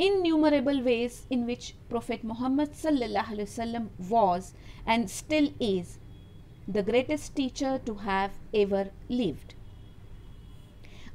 innumerable ways in which Prophet Muhammad sallallahu alaihi wasallam was and still is the greatest teacher to have ever lived.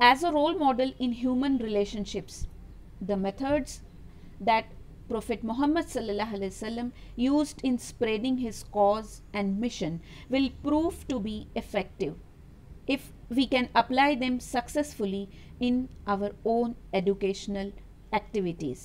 As a role model in human relationships, the methods that Prophet Muhammad sallallahu alaihi wasallam used in spreading his cause and mission will prove to be effective if we can apply them successfully in our own educational activities.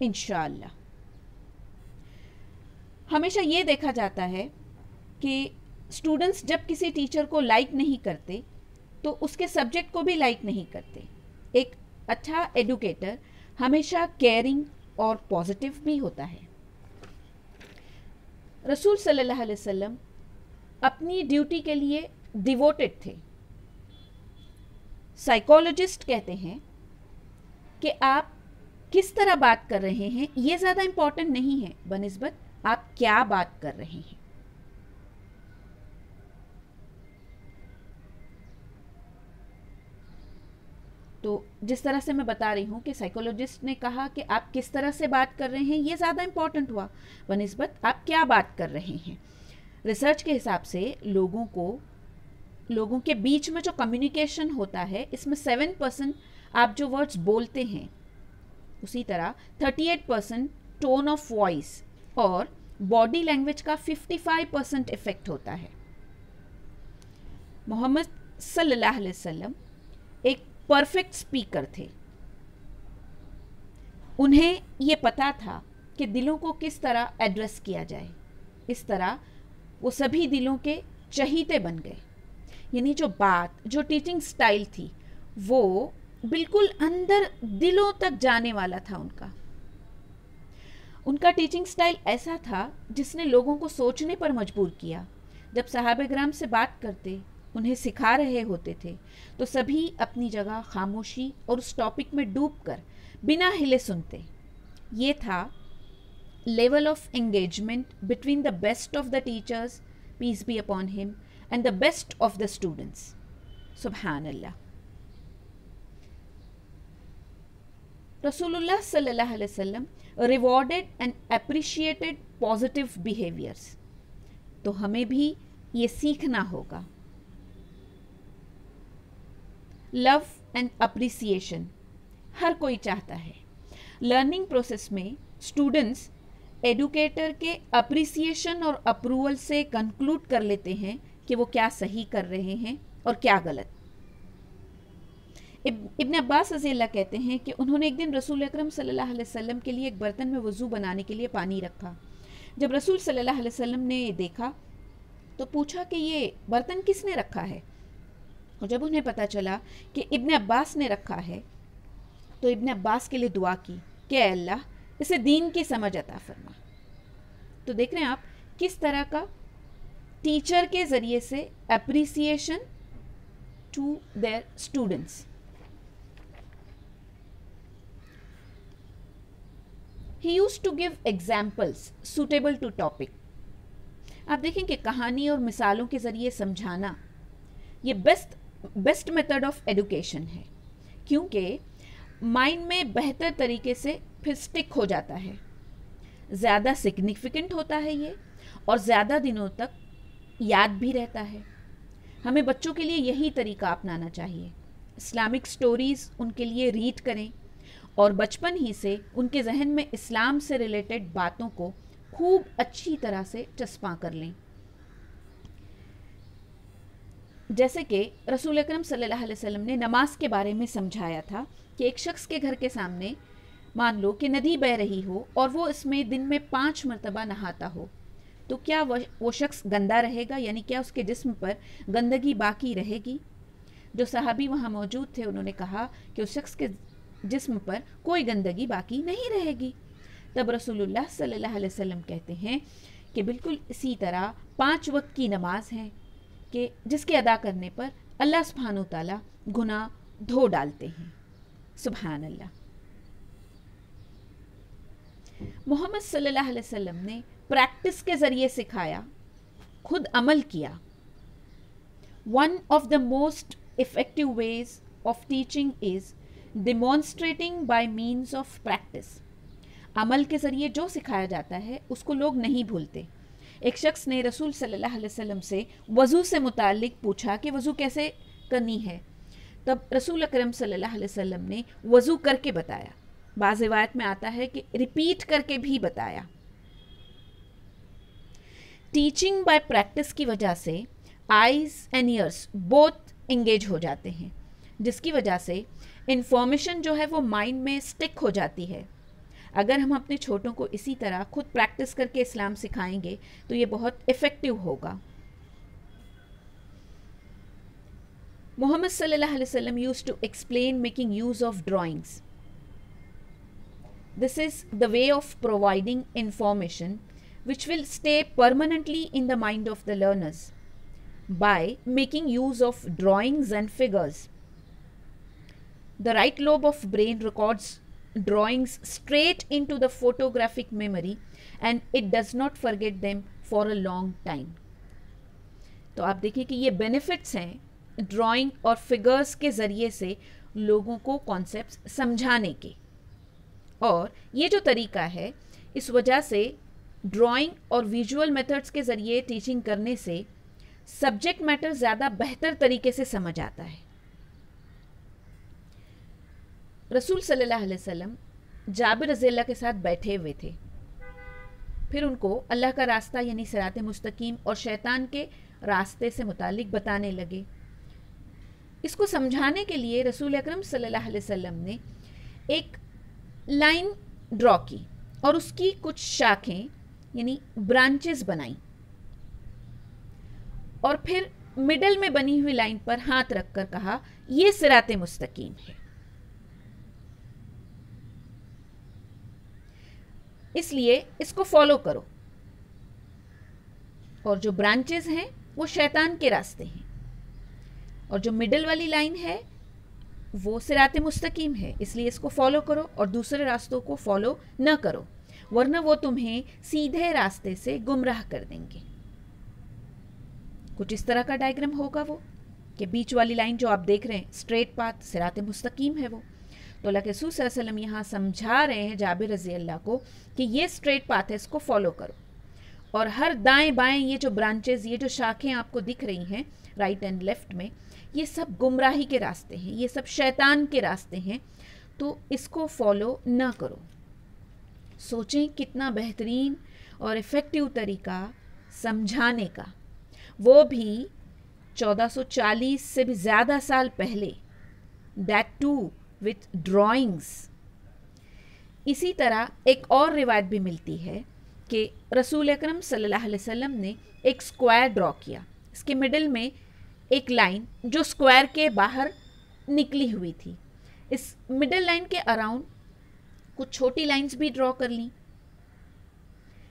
انشاءاللہ. ہمیشہ یہ دیکھا جاتا ہے کہ students جب کسی teacher کو لائک نہیں کرتے تو اس کے سبجیکٹ کو بھی لائک نہیں کرتے. ایک اچھا ایڈوکیٹر ہمیشہ کیئرنگ اور پازیٹیو بھی ہوتا ہے. رسول صلی اللہ علیہ وسلم اپنی ڈیوٹی کے لیے ڈیووٹڈ تھے. سائیکالوجسٹ کہتے ہیں کہ آپ کس طرح بات کر رہے ہیں یہ زیادہ امپورٹنٹ نہیں ہے بنسبت آپ کیا بات کر رہے ہیں. تو جس طرح سے میں بتا رہی ہوں کہ سائیکولوجسٹ نے کہا کہ آپ کس طرح سے بات کر رہے ہیں یہ زیادہ امپورٹنٹ ہوا بنسبت آپ کیا بات کر رہے ہیں. ریسرچ کے حساب سے لوگوں کے بیچ میں جو کمیونیکیشن ہوتا ہے اس میں 7% آپ جو ورڈز بولتے ہیں، اسی طرح 38% ٹون آف وائس اور باڈی لینگویج کا 55% افیکٹ ہوتا ہے. محمد صلی اللہ علیہ وسلم ایک پرفیکٹ اسپیکر تھے. انہیں یہ پتا تھا کہ دلوں کو کس طرح ایڈریس کیا جائے. اس طرح وہ سبھی دلوں کے چہیتے بن گئے. یعنی جو ٹیچنگ سٹائل تھی وہ بالکل اندر دلوں تک جانے والا تھا. ان کا ٹیچنگ سٹائل ایسا تھا جس نے لوگوں کو سوچنے پر مجبور کیا. جب صحابہ کرام سے بات کرتے، انہیں سکھا رہے ہوتے تھے تو سبھی اپنی جگہ خاموشی اور اس ٹاپک میں ڈوب کر بنا ہلے سنتے. یہ تھا level of engagement between the best of the teachers peace be upon him and the best of the students. سبحان اللہ. رسول اللہ صلی اللہ علیہ وسلم rewarded and appreciated positive behaviours. تو ہمیں بھی یہ سیکھنا ہوگا. لو اینڈ اپریسیشن ہر کوئی چاہتا ہے. لرننگ پروسیس میں اسٹوڈنٹس ایڈوکیٹر کے اپریسیشن اور اپروول سے کنکلوڈ کر لیتے ہیں کہ وہ کیا صحیح کر رہے ہیں اور کیا غلط. ابن عباس رضی اللہ کہتے ہیں کہ انہوں نے ایک دن رسول اکرم صلی اللہ علیہ وسلم کے لیے ایک برتن میں وضو بنانے کے لیے پانی رکھا. جب رسول صلی اللہ علیہ وسلم نے دیکھا تو پوچھا کہ یہ برتن کس نے رکھا ہے. اور جب انہیں پتا چلا کہ ابن عباس نے رکھا ہے تو ابن عباس کے لیے دعا کی کہ اے اللہ اسے دین کی سمجھ عطا فرما. تو دیکھ رہے ہیں آپ کس طرح کا ٹیچر کے ذریعے سے appreciation to their students. He used to give examples suitable to topic. آپ دیکھیں کہ کہانی اور مثالوں کے ذریعے سمجھانا یہ بیسٹ میتھڈ آف ایڈوکیشن ہے، کیونکہ مائنڈ میں بہتر طریقے سے پھر سٹک ہو جاتا ہے. زیادہ سگنیفیکنٹ ہوتا ہے یہ اور زیادہ دنوں تک یاد بھی رہتا ہے. ہمیں بچوں کے لیے یہی طریقہ اپنانا چاہیے. اسلامک سٹوریز ان کے لیے ریڈ کریں اور بچپن ہی سے ان کے ذہن میں اسلام سے ریلیٹڈ باتوں کو خوب اچھی طرح سے چسپاں کر لیں. جیسے کہ رسول اکرم صلی اللہ علیہ وسلم نے نماز کے بارے میں سمجھایا تھا کہ ایک شخص کے گھر کے سامنے مان لو کہ ندی بہہ رہی ہو اور وہ اس میں دن میں 5 مرتبہ نہاتا ہو تو کیا وہ شخص گندا رہے گا؟ یعنی کیا اس کے جسم پر گندگی باقی رہے گی؟ جو صحابی وہاں موجود تھے انہوں نے کہا کہ اس شخص کے جسم پر کوئی گندگی باقی نہیں رہے گی. تب رسول اللہ صلی اللہ علیہ وسلم کہتے ہیں کہ بالکل اسی طرح 5 وقت کی نماز ہے کہ جس کے ادا کرنے پر اللہ سبحانہ وتعالی گناہ دھو ڈالتے ہیں. سبحان اللہ. محمد صلی اللہ علیہ وسلم نے پریکٹس کے ذریعے سکھایا، خود عمل کیا. One of the most effective ways of teaching is demonstrating by means of practice. عمل کے ذریعے جو سکھایا جاتا ہے اس کو لوگ نہیں بھولتے. ایک شخص نے رسول صلی اللہ علیہ وسلم سے وضو سے متعلق پوچھا کہ وضو کیسے کرنی ہے. تب رسول اکرم صلی اللہ علیہ وسلم نے وضو کر کے بتایا. بعض روایت میں آتا ہے کہ ریپیٹ کر کے بھی بتایا. ٹیچنگ بائی پریکٹس کی وجہ سے eyes and ears both engage ہو جاتے ہیں، جس کی وجہ سے انفارمیشن جو ہے وہ مائنڈ میں سٹک ہو جاتی ہے. اگر ہم اپنے چھوٹوں کو اسی طرح خود پریکٹس کر کے اسلام سکھائیں گے تو یہ بہت افیکٹو ہوگا. محمد صلی اللہ علیہ وسلم used to explain making use of drawings. This is the way of providing information which will stay permanently in the mind of the learners by making use of drawings and figures. The right lobe of brain records drawings straight into the photographic memory and it does not forget them for a long time. تو آپ دیکھیں کہ یہ benefits ہیں drawing اور figures کے ذریعے سے لوگوں کو کانسیپٹس سمجھانے کے. اور یہ جو طریقہ ہے اس وجہ سے ڈرائنگ اور ویژول میتھڈس کے ذریعے ٹیچنگ کرنے سے سبجیکٹ میٹر زیادہ بہتر طریقے سے سمجھ آتا ہے. رسول صلی اللہ علیہ وسلم جابر رضی اللہ کے ساتھ بیٹھے ہوئے تھے. پھر ان کو اللہ کا راستہ یعنی صراط مستقیم اور شیطان کے راستے سے متعلق بتانے لگے. اس کو سمجھانے کے لیے رسول اکرم صلی اللہ علیہ وسلم نے ایک لائن ڈرا کی اور اس کی کچھ شاخیں یعنی برانچز بنائیں اور پھر مڈل میں بنی ہوئی لائن پر ہاتھ رکھ کر کہا یہ صراط مستقیم ہے. اس لیے اس کو فالو کرو. اور جو برانچز ہیں وہ شیطان کے راستے ہیں اور جو مڈل والی لائن ہے وہ صراط مستقیم ہے. اس لیے اس کو فالو کرو اور دوسرے راستوں کو فالو نہ کرو ورنہ وہ تمہیں سیدھے راستے سے گمراہ کر دیں گے. کچھ اس طرح کا ڈائیگرام ہوگا وہ کہ بیچ والی لائن جو آپ دیکھ رہے ہیں اسٹریٹ پاتھ صراط مستقیم ہے وہ. تو اللہ کے رسول صلی اللہ علیہ وسلم یہاں سمجھا رہے ہیں جابر رضی اللہ کو کہ یہ اسٹریٹ پاتھ ہے, اس کو فالو کرو. اور ہر دائیں بائیں یہ جو برانچز, یہ جو شاخیں آپ کو دکھ رہی ہیں رائٹ اینڈ لیفٹ میں, یہ سب گمراہی کے راستے ہیں, یہ سب شیطان کے راستے ہیں. تو اس کو فالو نہ کرو. سوچیں کتنا بہترین اور افیکٹو طریقہ سمجھانے کا, وہ بھی 1440 سے بھی زیادہ سال پہلے, دیٹ ٹو وتھ ڈرائنگس. اسی طرح ایک اور روایت بھی ملتی ہے کہ رسول اکرم صلی اللہ علیہ وسلم نے ایک اسکوائر ڈرا کیا. اس کے مڈل میں ایک لائن جو اسکوائر کے باہر نکلی ہوئی تھی. اس مڈل لائن کے اراؤنڈ کچھ چھوٹی لائنز بھی ڈرا کر لیں.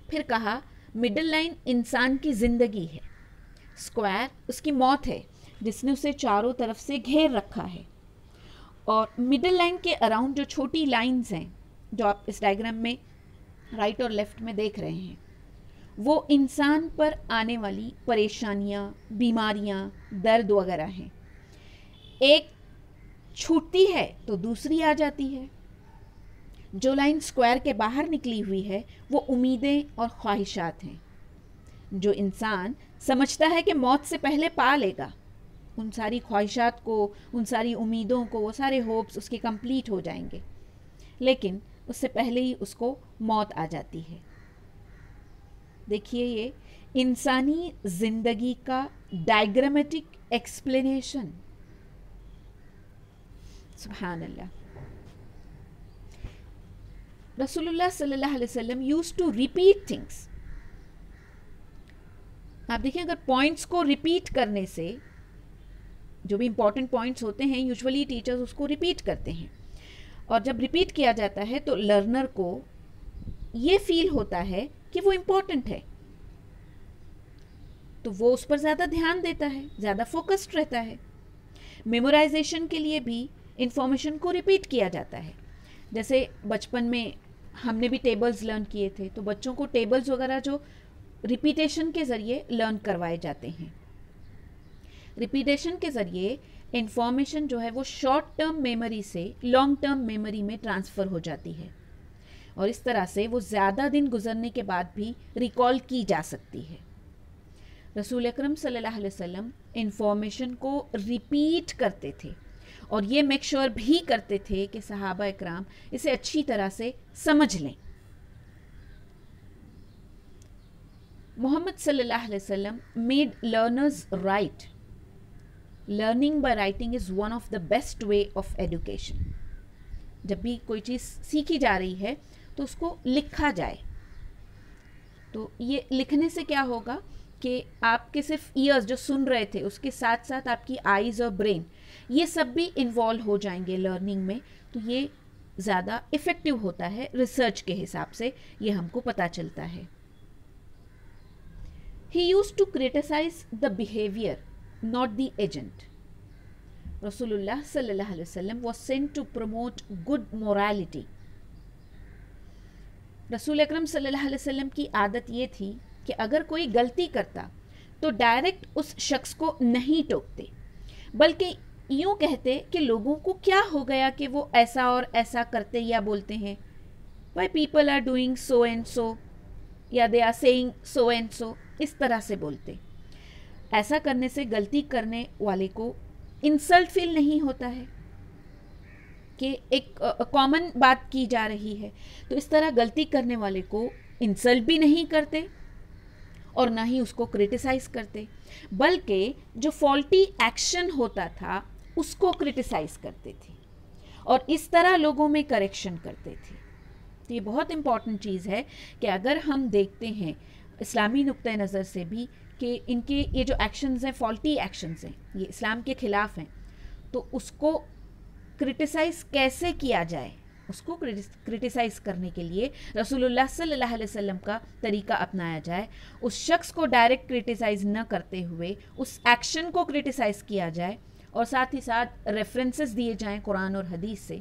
پھر کہا مڈل لائن انسان کی زندگی ہے, اسکوائر اس کی موت ہے جس نے اسے چاروں طرف سے گھیر رکھا ہے. اور مڈل لائن کے اراؤنڈ جو چھوٹی لائنز ہیں جو آپ اس ڈائیگرام میں رائٹ اور لیفٹ میں دیکھ رہے ہیں, وہ انسان پر آنے والی پریشانیاں, بیماریاں, درد وغیرہ ہیں. ایک چھوٹتی ہے تو دوسری آ جاتی ہے. جو لائن اسکوائر کے باہر نکلی ہوئی ہے وہ امیدیں اور خواہشات ہیں جو انسان سمجھتا ہے کہ موت سے پہلے پا لے گا. ان ساری خواہشات کو, ان ساری امیدوں کو, وہ سارے ہوپس اس کے کمپلیٹ ہو جائیں گے, لیکن اس سے پہلے ہی اس کو موت آ جاتی ہے. دیکھیے یہ انسانی زندگی کا ڈائیگرامیٹک ایکسپلینیشن. سبحان اللہ. رسول اللہ صلی اللہ علیہ وسلم used to repeat things. آپ دیکھیں اگر پوائنٹس کو ریپیٹ کرنے سے, جو بھی امپورٹنٹ پوائنٹس ہوتے ہیں یوزولی ٹیچرز اس کو ریپیٹ کرتے ہیں, اور جب ریپیٹ کیا جاتا ہے تو لرنر کو یہ فیل ہوتا ہے کہ وہ امپورٹنٹ ہے, تو وہ اس پر زیادہ دھیان دیتا ہے, زیادہ فوکسڈ رہتا ہے. میمورائزیشن کے لیے بھی انفارمیشن کو ریپیٹ کیا جاتا ہے. جیسے بچپن میں ہم نے بھی ٹیبلز لرن کیے تھے, تو بچوں کو ٹیبلز وغیرہ جو ریپیٹیشن کے ذریعے لرن کروائے جاتے ہیں. ریپیٹیشن کے ذریعے انفارمیشن جو ہے وہ شارٹ ٹرم میموری سے لانگ ٹرم میموری میں ٹرانسفر ہو جاتی ہے, اور اس طرح سے وہ زیادہ دن گزرنے کے بعد بھی ریکال کی جا سکتی ہے. رسول اکرم صلی اللہ علیہ وسلم انفارمیشن کو ریپیٹ کرتے تھے اور یہ میک شور بھی کرتے تھے کہ صحابہ اکرام اسے اچھی طرح سے سمجھ لیں. محمد صلی اللہ علیہ وسلم made learners write. Learning by writing is one of the best way of education. جب بھی کوئی چیز سیکھی جا رہی ہے تو اس کو لکھا جائے. تو یہ لکھنے سے کیا ہوگا کہ آپ کے صرف ایئرز جو سن رہے تھے اس کے ساتھ ساتھ آپ کی آئیز اور برین یہ سب بھی انوالو ہو جائیں گے لرننگ میں. تو یہ زیادہ افیکٹو ہوتا ہے ریسرچ کے حساب سے، یہ ہم کو پتہ چلتا ہے. He used to criticize the behavior, not the agent. Rasulullah sallallahu alaihi wasallam was sent to promote good morality. رسول اکرم صلی اللہ علیہ وسلم کی عادت یہ تھی کہ اگر کوئی غلطی کرتا تو ڈائریکٹ اس شخص کو نہیں ٹوکتے، بلکہ یوں کہتے کہ لوگوں کو کیا ہو گیا کہ وہ ایسا اور ایسا کرتے یا بولتے ہیں. Why people are doing so and so یا they are saying so and so، اس طرح سے بولتے. ایسا کرنے سے غلطی کرنے والے کو انسلٹ فیل نہیں ہوتا ہے کہ ایک کامن بات کی جا رہی ہے. تو اس طرح غلطی کرنے والے کو انسلٹ بھی نہیں کرتے اور نہ ہی اس کو کرٹیسائز کرتے، بلکہ جو فالٹی ایکشن ہوتا تھا اس کو کرٹیسائز کرتے تھے اور اس طرح لوگوں میں کریکشن کرتے تھے. تو یہ بہت امپورٹنٹ چیز ہے کہ اگر ہم دیکھتے ہیں اسلامی نقطۂ نظر سے بھی کہ ان کے یہ جو ایکشنز ہیں فالٹی ایکشنز ہیں، یہ اسلام کے خلاف ہیں، تو اس کو کرٹیسائز کیسے کیا جائے. اس کو کرٹیسائز کرنے کے لیے رسول اللہ صلی اللہ علیہ وسلم کا طریقہ اپنایا جائے. اس شخص کو ڈائریکٹ کرٹیسائز نہ کرتے ہوئے اس ایکشن کو کرٹیسائز کیا جائے اور ساتھ ہی ساتھ ریفرنسز دیے جائیں قرآن اور حدیث سے.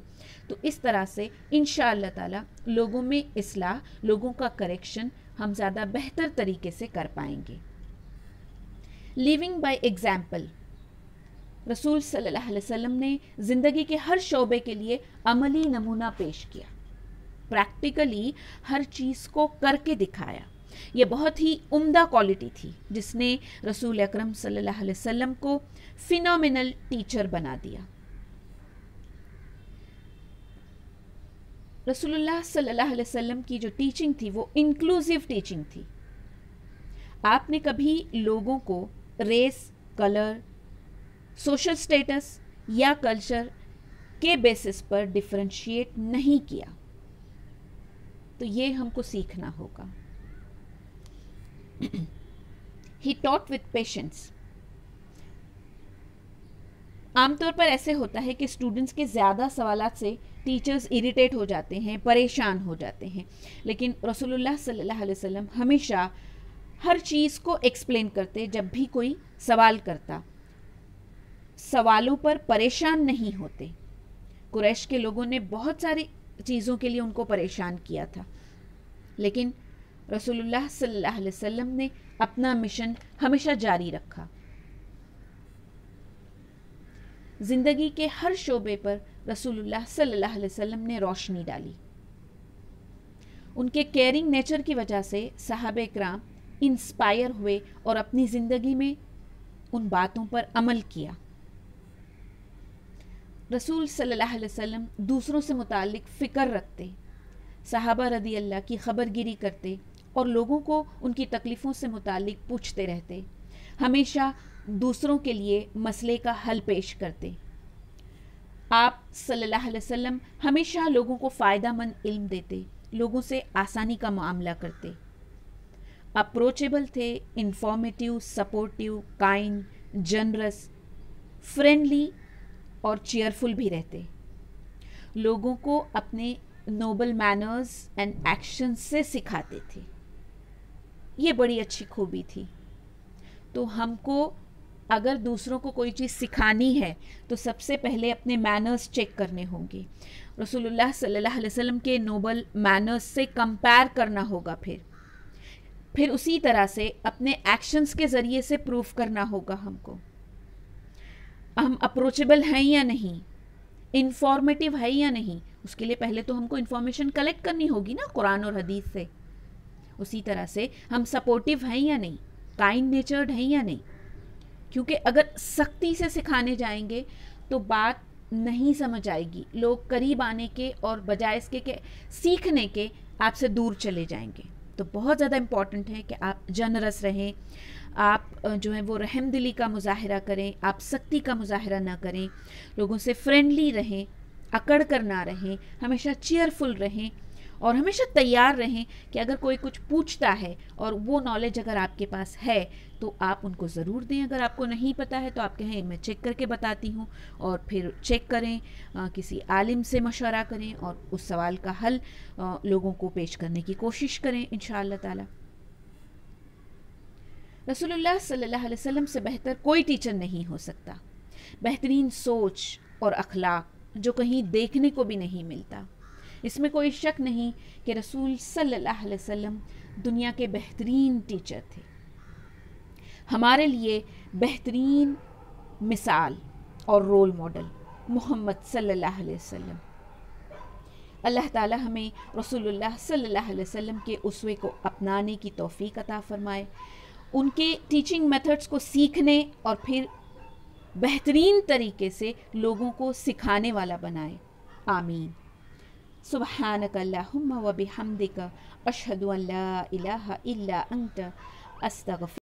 تو اس طرح سے انشاءاللہ تعالی لوگوں میں اصلاح، لوگوں کا کریکشن ہم زیادہ بہتر طریقے سے کر پائیں گے. لیونگ بائی ایگزامپل، رسول صلی اللہ علیہ وسلم نے زندگی کے ہر شعبے کے لیے عملی نمونہ پیش کیا، پریکٹیکلی ہر چیز کو کر کے دکھایا. یہ بہت ہی عمدہ کوالٹی تھی جس نے رسول اکرم صلی اللہ علیہ وسلم کو فینومینل ٹیچر بنا دیا. رسول اللہ صلی اللہ علیہ وسلم کی جو ٹیچنگ تھی وہ انکلوسیو ٹیچنگ تھی. آپ نے کبھی لوگوں کو ریس، کلر، سوشل سٹیٹس یا کلچر کے بیسس پر ڈفرینشیٹ نہیں کیا. تو یہ ہم کو سیکھنا ہوگا. He taught with patience. عام طور پر ایسے ہوتا ہے کہ اسٹوڈنٹس کے زیادہ سوالات سے ٹیچرز اریٹیٹ ہو جاتے ہیں، پریشان ہو جاتے ہیں، لیکن رسول اللہ صلی اللہ علیہ وسلم ہمیشہ ہر چیز کو ایکسپلین کرتے. جب بھی کوئی سوال کرتا سوالوں پر پریشان نہیں ہوتے. قریش کے لوگوں نے بہت ساری چیزوں کے لیے ان کو پریشان کیا تھا، لیکن رسول اللہ صلی اللہ علیہ وسلم نے اپنا مشن ہمیشہ جاری رکھا. زندگی کے ہر شعبے پر رسول اللہ صلی اللہ علیہ وسلم نے روشنی ڈالی. ان کے کیئرنگ نیچر کی وجہ سے صحابہ کرام انسپائر ہوئے اور اپنی زندگی میں ان باتوں پر عمل کیا. رسول صلی اللہ علیہ وسلم دوسروں سے متعلق فکر رکھتے، صحابہ رضی اللہ کی خبر گیری کرتے اور لوگوں کو ان کی تکلیفوں سے متعلق پوچھتے رہتے. ہمیشہ دوسروں کے لیے مسئلے کا حل پیش کرتے. آپ صلی اللہ علیہ وسلم ہمیشہ لوگوں کو فائدہ مند علم دیتے، لوگوں سے آسانی کا معاملہ کرتے، اپروچیبل تھے، informative, supportive, kind, generous, friendly اور چیئرفل بھی رہتے. لوگوں کو اپنے نوبل مینرز اینڈ ایکشن سے سکھاتے تھے. یہ بڑی اچھی خوبی تھی. تو ہم کو اگر دوسروں کو کوئی چیز سکھانی ہے تو سب سے پہلے اپنے مینرز چیک کرنے ہوں گے. رسول اللہ صلی اللہ علیہ وسلم کے نوبل مینرز سے کمپیئر کرنا ہوگا، پھر اسی طرح سے اپنے ایکشنز کے ذریعے سے پروف کرنا ہوگا ہم کو ہم اپروچیبل ہیں یا نہیں، انفارمیٹیو ہے یا نہیں. اس کے لیے پہلے تو ہم کو انفارمیشن کلیکٹ کرنی ہوگی نا قرآن اور حدیث سے. اسی طرح سے ہم سپورٹیو ہیں یا نہیں، کائنڈ نیچرڈ ہیں یا نہیں. کیونکہ اگر سختی سے سکھانے جائیں گے تو بات نہیں سمجھ آئے گی. لوگ قریب آنے کے اور بجائے اس کے کہ سیکھنے کے آپ سے دور چلے جائیں گے. تو بہت زیادہ امپورٹنٹ ہے کہ آپ جنرس رہیں، آپ جو ہے وہ رحم دلی کا مظاہرہ کریں، آپ سختی کا مظاہرہ نہ کریں، لوگوں سے فرینڈلی رہیں، اکڑ کر نہ رہیں، ہمیشہ چیئرفل رہیں اور ہمیشہ تیار رہیں کہ اگر کوئی کچھ پوچھتا ہے اور وہ نالج اگر آپ کے پاس ہے تو آپ ان کو ضرور دیں. اگر آپ کو نہیں پتہ ہے تو آپ کہیں میں چیک کر کے بتاتی ہوں، اور پھر چیک کریں، کسی عالم سے مشورہ کریں اور اس سوال کا حل لوگوں کو پیش کرنے کی کوشش کریں انشاءاللہ تعالی. رسول اللہ صلی اللہ علیہ وسلم سے بہتر کوئی ٹیچر نہیں ہو سکتا. بہترین سوچ اور اخلاق جو کہیں دیکھنے کو بھی نہیں ملتا. اس میں کوئی شک نہیں کہ رسول صلی اللہ علیہ وسلم دنیا کے بہترین ٹیچر تھے، ہمارے لیے بہترین مثال اور رول ماڈل محمد صلی اللہ علیہ وسلم. اللہ تعالی ہمیں رسول اللہ صلی اللہ علیہ وسلم کے اسوے کو اپنانے کی توفیق عطا فرمائے، ان کے ٹیچنگ میتھڈز کو سیکھنے اور پھر بہترین طریقے سے لوگوں کو سکھانے والا بنائے. آمین. سبحانک اللہم و بحمدک اشہد ان لا الہ الا انت استغفرک.